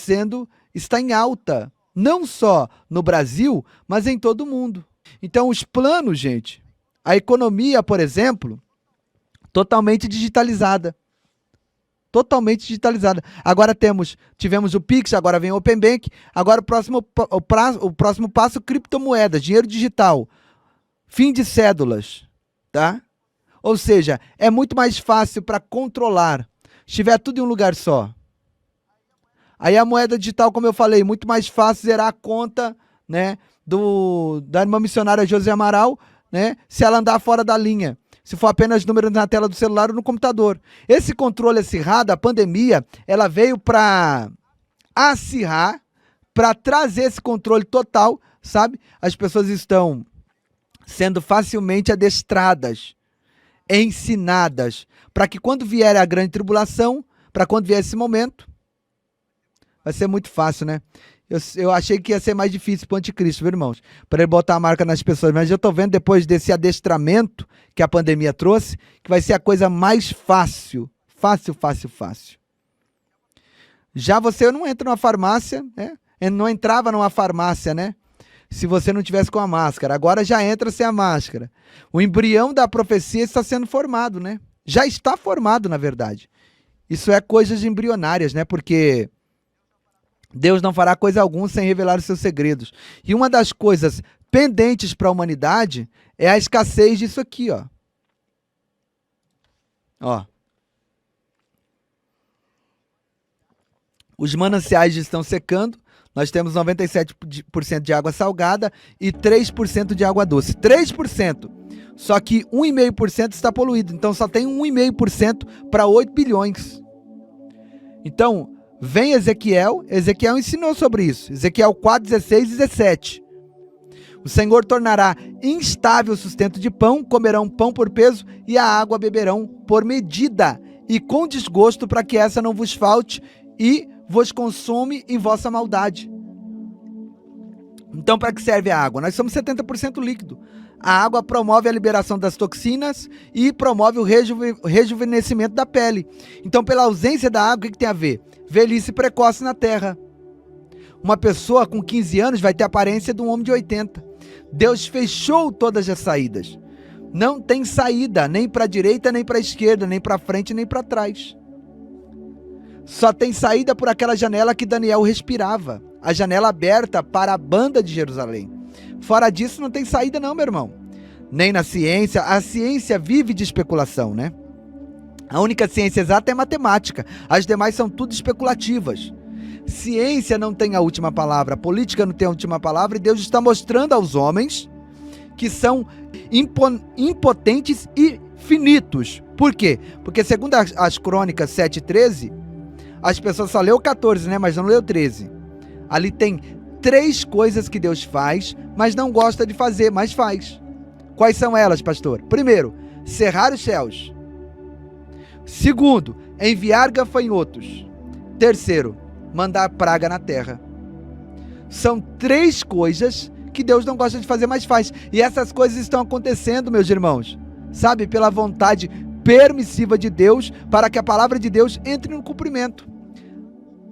em alta, não só no Brasil, mas em todo o mundo. Então, os planos, gente, a economia, por exemplo, totalmente digitalizada. Totalmente digitalizada. Agora tivemos o Pix, agora vem o Open Bank, agora o próximo passo, criptomoedas, dinheiro digital, fim de cédulas, tá? Ou seja, é muito mais fácil para controlar, se tiver tudo em um lugar só. Aí a moeda digital, como eu falei, muito mais fácil zerar a conta, né, da irmã missionária José Amaral, né, se ela andar fora da linha. Se for apenas números na tela do celular ou no computador. Esse controle acirrado, a pandemia, ela veio para acirrar, para trazer esse controle total, sabe? As pessoas estão sendo facilmente adestradas, ensinadas, para que quando vier a grande tribulação, para quando vier esse momento, vai ser muito fácil, né? Eu achei que ia ser mais difícil para o anticristo, viu, irmãos? Para ele botar a marca nas pessoas. Mas eu estou vendo, depois desse adestramento que a pandemia trouxe, que vai ser a coisa mais fácil. Fácil. Já você não entra numa farmácia, né? Não entrava numa farmácia, né? Se você não tivesse com a máscara. Agora já entra sem a máscara. O embrião da profecia está sendo formado, né? Já está formado, na verdade. Isso é coisas embrionárias, né? Porque Deus não fará coisa alguma sem revelar os seus segredos. E uma das coisas pendentes para a humanidade é a escassez disso aqui, ó. Ó. Os mananciais estão secando. Nós temos 97% de água salgada e 3% de água doce. 3%. Só que 1,5% está poluído. Então só tem 1,5% para 8 bilhões. Então, vem Ezequiel ensinou sobre isso. Ezequiel 4, 16 e 17. O Senhor tornará instável o sustento de pão, comerão pão por peso e a água beberão por medida, e com desgosto, para que essa não vos falte e vos consome em vossa maldade. Então, para que serve a água? Nós somos 70% líquido. A água promove a liberação das toxinas e promove o rejuvenescimento da pele. Então, pela ausência da água, o que tem a ver? Velhice precoce na terra. Uma pessoa com 15 anos vai ter a aparência de um homem de 80. Deus fechou todas as saídas. Não tem saída, nem para a direita, nem para a esquerda, nem para frente, nem para trás. Só tem saída por aquela janela que Daniel respirava. A janela aberta para a banda de Jerusalém. Fora disso, não tem saída não, meu irmão. Nem na ciência. A ciência vive de especulação, né? A única ciência exata é matemática. As demais são tudo especulativas. Ciência não tem a última palavra. A política não tem a última palavra. E Deus está mostrando aos homens que são impotentes e finitos. Por quê? Porque segundo as Crônicas 7:13, as pessoas só leu 14, né? Mas não leu 13. Ali tem 3 coisas que Deus faz, mas não gosta de fazer, mas faz. Quais são elas, pastor? Primeiro, cerrar os céus. Segundo, enviar gafanhotos. Terceiro, mandar praga na terra. São 3 coisas que Deus não gosta de fazer, mas faz. E essas coisas estão acontecendo, meus irmãos, sabe? Pela vontade permissiva de Deus, para que a palavra de Deus entre no cumprimento.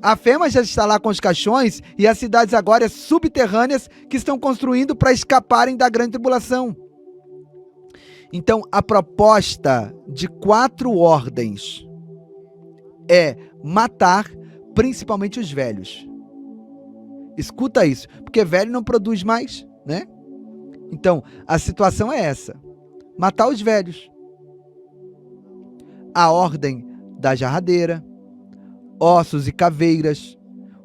A FEMA já está lá com os caixões e as cidades agora subterrâneas que estão construindo para escaparem da grande tribulação. Então, a proposta de 4 ordens é matar principalmente os velhos. Escuta isso, porque velho não produz mais, né? Então, a situação é essa: matar os velhos. A ordem da jarradeira, ossos e caveiras,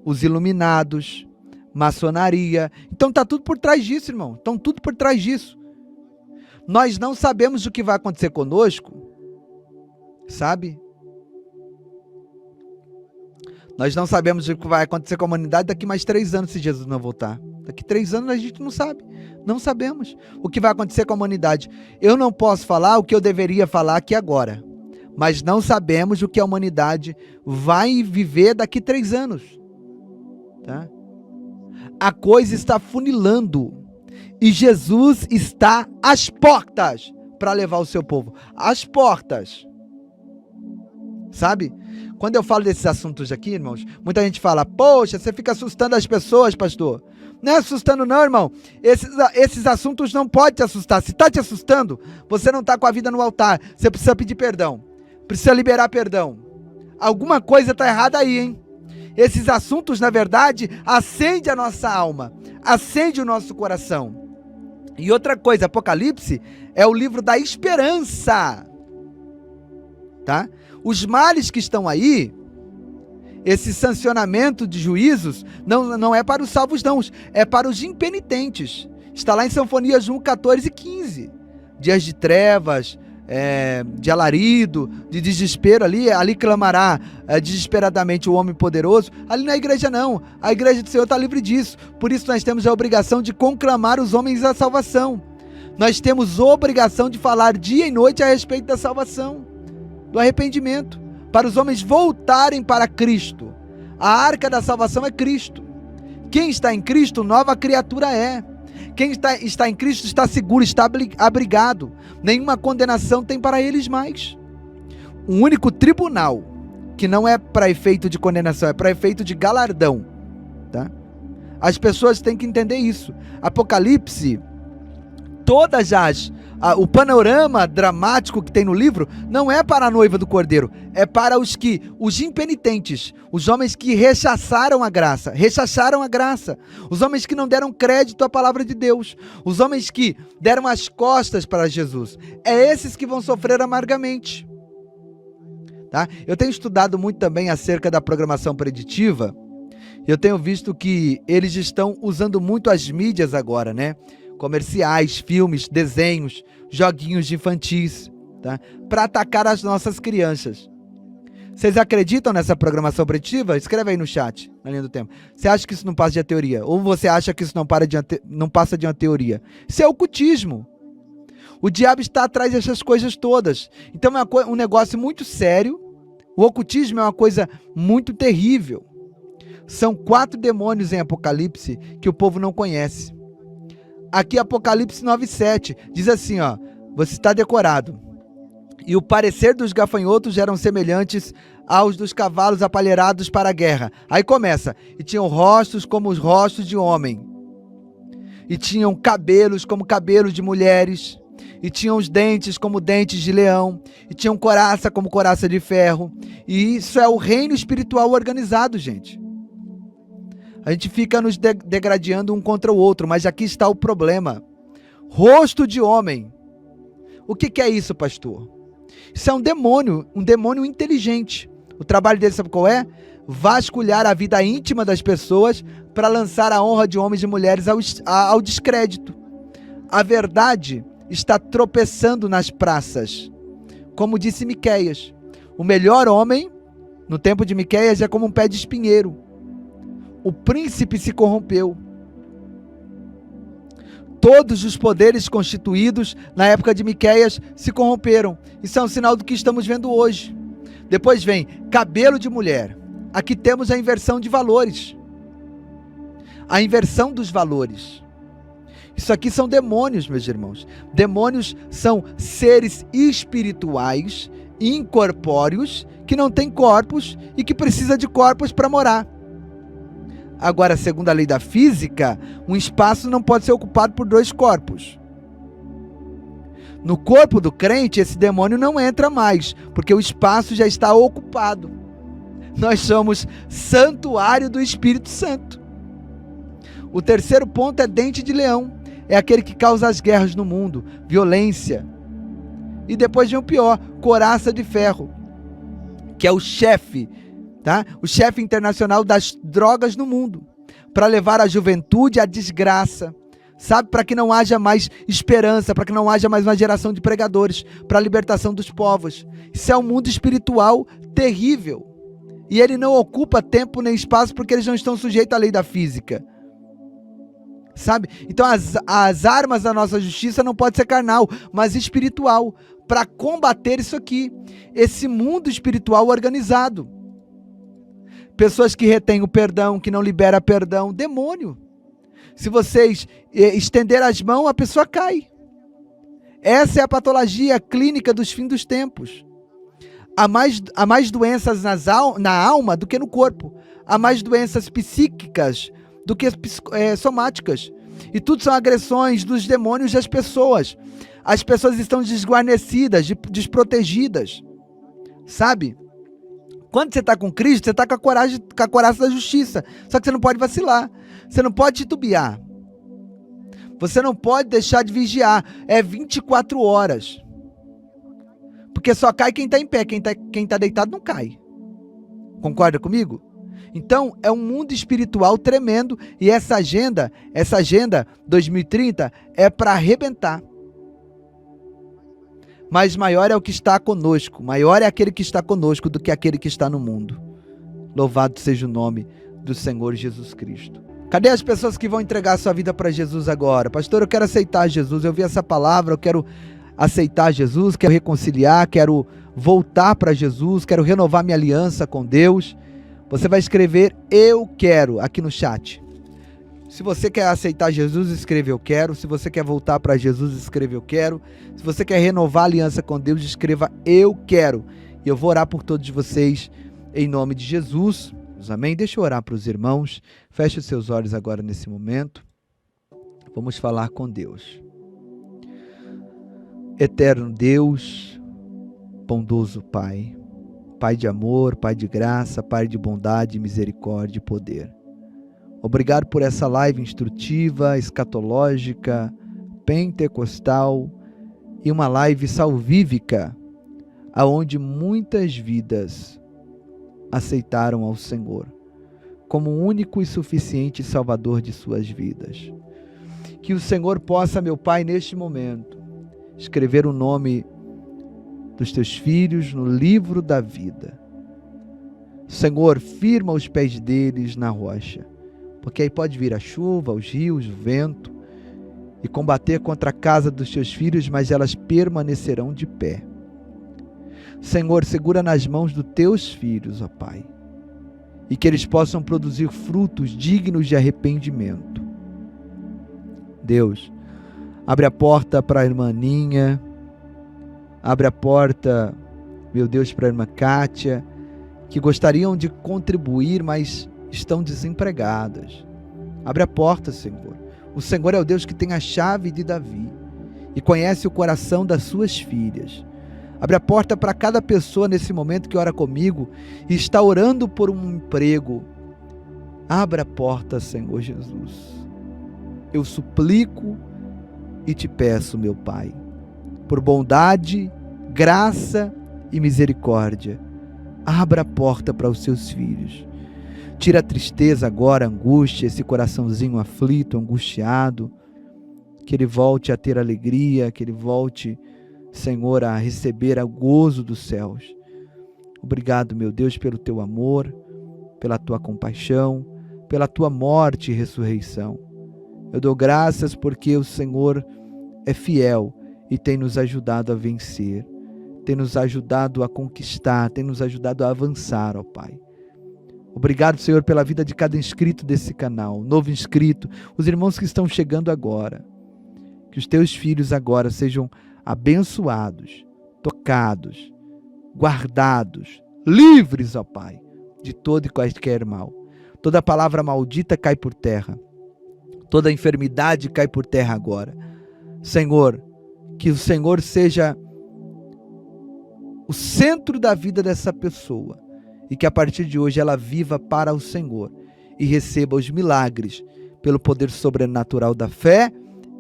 os iluminados, maçonaria. Então tá tudo por trás disso, irmão. Estão tudo por trás disso. Nós não sabemos o que vai acontecer conosco, sabe? Nós não sabemos o que vai acontecer com a humanidade daqui mais 3 anos, se Jesus não voltar. Daqui 3 anos a gente não sabe. Não sabemos o que vai acontecer com a humanidade. Eu não posso falar o que eu deveria falar aqui agora, mas não sabemos o que a humanidade vai viver daqui 3 anos. Tá? A coisa está funilando e Jesus está às portas para levar o seu povo. Às portas. Sabe? Quando eu falo desses assuntos aqui, irmãos, muita gente fala: poxa, você fica assustando as pessoas, pastor. Não é assustando não, irmão. Esses assuntos não podem te assustar. Se está te assustando, você não está com a vida no altar. Você precisa pedir perdão. Precisa liberar perdão. Alguma coisa está errada aí, hein? Esses assuntos, na verdade, acendem a nossa alma. Acende o nosso coração. E outra coisa, Apocalipse é o livro da esperança. Tá? Os males que estão aí, esse sancionamento de juízos, não é para os salvos não, é para os impenitentes. Está lá em Sinfonias 1, 14 e 15. Dias de trevas, de alarido, de desespero ali clamará desesperadamente o homem poderoso. Ali na igreja não, a igreja do Senhor está livre disso. Por isso nós temos a obrigação de conclamar os homens à salvação. Nós temos a obrigação de falar dia e noite a respeito da salvação, do arrependimento, para os homens voltarem para Cristo. A arca da salvação é Cristo. Quem está em Cristo, nova criatura é. Quem está em Cristo está seguro, está abrigado. Nenhuma condenação tem para eles mais. O único tribunal que não é para efeito de condenação, é para efeito de galardão. Tá? As pessoas têm que entender isso. Apocalipse, o panorama dramático que tem no livro não é para a noiva do Cordeiro, é para os impenitentes, os homens que rechaçaram a graça, os homens que não deram crédito à palavra de Deus, os homens que deram as costas para Jesus. É esses que vão sofrer amargamente. Tá? Eu tenho estudado muito também acerca da programação preditiva. Eu tenho visto que eles estão usando muito as mídias agora, né? Comerciais, filmes, desenhos, joguinhos de infantis, tá? Para atacar as nossas crianças. Vocês acreditam nessa programação preditiva? Escreve aí no chat, na linha do tempo. Você acha que isso não passa de uma teoria? Ou você acha que isso não passa de uma teoria? Isso é ocultismo. O diabo está atrás dessas coisas todas. Então é um negócio muito sério. O ocultismo é uma coisa muito terrível. São 4 demônios em Apocalipse que o povo não conhece. Aqui Apocalipse 9:7 diz assim, ó, você está decorado. E o parecer dos gafanhotos eram semelhantes aos dos cavalos apalheirados para a guerra. Aí começa, e tinham rostos como os rostos de homem, e tinham cabelos como cabelos de mulheres, e tinham os dentes como dentes de leão, e tinham coraça como coraça de ferro. E isso é o reino espiritual organizado, gente. A gente fica nos degradando um contra o outro, mas aqui está o problema. Rosto de homem. O que é isso, pastor? Isso é um demônio inteligente. O trabalho dele, sabe qual é? Vasculhar a vida íntima das pessoas para lançar a honra de homens e mulheres ao descrédito. A verdade está tropeçando nas praças. como disse Miqueias, o melhor homem, no tempo de Miqueias, é como um pé de espinheiro. O príncipe se corrompeu. Todos os poderes constituídos na época de Miqueias se corromperam. Isso é um sinal do que estamos vendo hoje. Depois vem cabelo de mulher. Aqui temos a inversão de valores. A inversão dos valores. Isso aqui são demônios, meus irmãos. Demônios são seres espirituais, incorpóreos, que não têm corpos e que precisam de corpos para morar. Agora, segundo a lei da física, um espaço não pode ser ocupado por 2 corpos. No corpo do crente, esse demônio não entra mais, porque o espaço já está ocupado. Nós somos santuário do Espírito Santo. O terceiro ponto é dente de leão. É aquele que causa as guerras no mundo, violência. E depois vem o pior, coraça de ferro, que é o chefe, tá? O chefe internacional das drogas no mundo, para levar a juventude à desgraça, sabe? Para que não haja mais esperança, para que não haja mais uma geração de pregadores, para a libertação dos povos. Isso é um mundo espiritual terrível. E ele não ocupa tempo nem espaço porque eles não estão sujeitos à lei da física. Sabe? Então as armas da nossa justiça não pode ser carnal, mas espiritual, para combater isso aqui, esse mundo espiritual organizado. Pessoas que retêm o perdão, que não liberam perdão, demônio. Se vocês estender as mãos, a pessoa cai. Essa é a patologia clínica dos fins dos tempos. Há mais doenças na alma do que no corpo. Há mais doenças psíquicas do que somáticas. E tudo são agressões dos demônios das pessoas. As pessoas estão desguarnecidas, desprotegidas. Sabe? Quando você está com Cristo, você está com a coraça da justiça. Só que você não pode vacilar. Você não pode titubear. Você não pode deixar de vigiar. É 24 horas. Porque só cai quem está em pé. Quem tá deitado não cai. Concorda comigo? Então, é um mundo espiritual tremendo e essa agenda 2030 é para arrebentar. Mas maior é o que está conosco, maior é aquele que está conosco do que aquele que está no mundo. Louvado seja o nome do Senhor Jesus Cristo. Cadê as pessoas que vão entregar a sua vida para Jesus agora? Pastor, eu quero aceitar Jesus, eu ouvi essa palavra, eu quero aceitar Jesus, quero reconciliar, quero voltar para Jesus, quero renovar minha aliança com Deus. Você vai escrever eu quero aqui no chat. Se você quer aceitar Jesus, escreva eu quero. Se você quer voltar para Jesus, escreva eu quero. Se você quer renovar a aliança com Deus, escreva eu quero. E eu vou orar por todos vocês em nome de Jesus. Amém? Deixa eu orar para os irmãos. Feche os seus olhos agora nesse momento. Vamos falar com Deus. Eterno Deus, bondoso Pai. Pai de amor, Pai de graça, Pai de bondade, misericórdia e poder. Obrigado por essa live instrutiva, escatológica, pentecostal e uma live salvífica, aonde muitas vidas aceitaram ao Senhor como o único e suficiente Salvador de suas vidas. Que o Senhor possa, meu Pai, neste momento, escrever o nome dos teus filhos no livro da vida. Senhor, firma os pés deles na rocha, porque aí pode vir a chuva, os rios, o vento, e combater contra a casa dos teus filhos, mas elas permanecerão de pé. Senhor, segura nas mãos dos teus filhos, ó Pai, e que eles possam produzir frutos dignos de arrependimento. Deus, abre a porta para a irmã Aninha, abre a porta, meu Deus, para a irmã Kátia, que gostariam de contribuir, mas estão desempregadas. Abre a porta, Senhor. O Senhor é o Deus que tem a chave de Davi e conhece o coração das suas filhas. Abre a porta para cada pessoa nesse momento que ora comigo e está orando por um emprego. Abra a porta, Senhor Jesus. Eu suplico e te peço, meu Pai, por bondade, graça e misericórdia, abra a porta para os seus filhos. Tira a tristeza agora, a angústia, esse coraçãozinho aflito, angustiado, que ele volte a ter alegria, que ele volte Senhor, a receber o gozo dos céus. Obrigado, meu Deus, pelo teu amor, pela tua compaixão, pela tua morte e ressurreição. Eu dou graças porque o Senhor é fiel e tem nos ajudado a vencer, tem nos ajudado a conquistar, tem nos ajudado a avançar, ó Pai. Obrigado, Senhor, pela vida de cada inscrito desse canal, novo inscrito, os irmãos que estão chegando agora. Que os teus filhos agora sejam abençoados, tocados, guardados, livres, ó Pai, de todo e qualquer mal. Toda palavra maldita cai por terra. Toda enfermidade cai por terra agora. Senhor, que o Senhor seja o centro da vida dessa pessoa e que a partir de hoje ela viva para o Senhor e receba os milagres pelo poder sobrenatural da fé.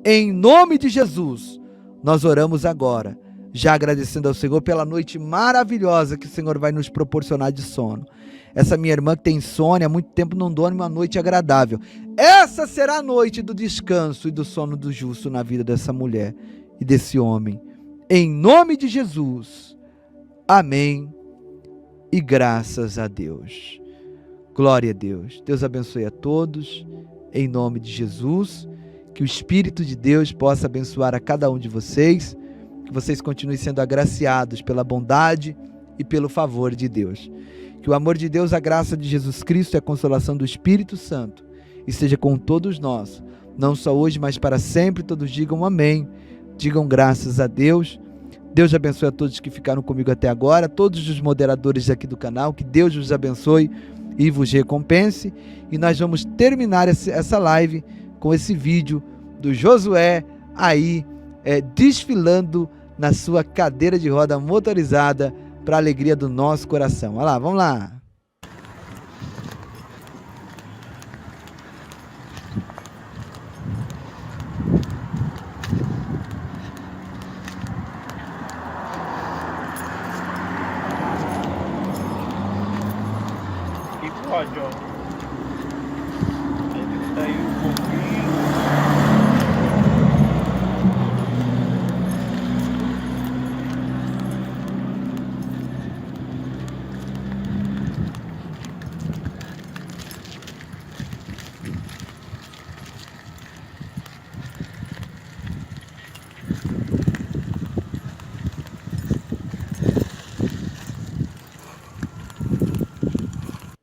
Em nome de Jesus, nós oramos agora, já agradecendo ao Senhor pela noite maravilhosa que o Senhor vai nos proporcionar de sono. Essa minha irmã que tem insônia, há muito tempo não dorme, uma noite agradável. Essa será a noite do descanso e do sono do justo na vida dessa mulher e desse homem. Em nome de Jesus. Amém. E graças a Deus. Glória a Deus. Deus abençoe a todos. Em nome de Jesus. Que o Espírito de Deus possa abençoar a cada um de vocês. Que vocês continuem sendo agraciados pela bondade e pelo favor de Deus. Que o amor de Deus, a graça de Jesus Cristo e a consolação do Espírito Santo esteja com todos nós, não só hoje, mas para sempre. Todos digam amém, digam graças a Deus. Deus abençoe a todos que ficaram comigo até agora, todos os moderadores aqui do canal, que Deus os abençoe e vos recompense. E nós vamos terminar essa live com esse vídeo do Josué aí desfilando na sua cadeira de roda motorizada, para a alegria do nosso coração. Olha lá, vamos lá. E pode, ó. Ele tá aí um pouquinho.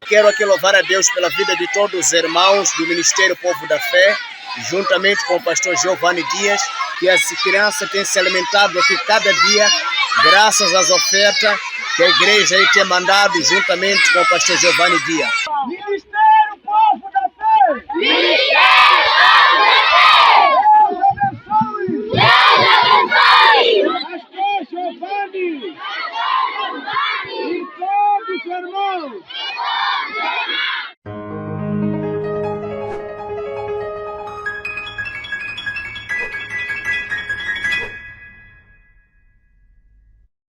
Quero aqui louvar a Deus pela vida de todos os irmãos do Ministério Povo da Fé, juntamente com o pastor Giovanni Dias, que as crianças têm se alimentado aqui cada dia, graças às ofertas que a igreja aí tem mandado, juntamente com o pastor Giovanni Dias. Ministério Povo da Fé! Ministério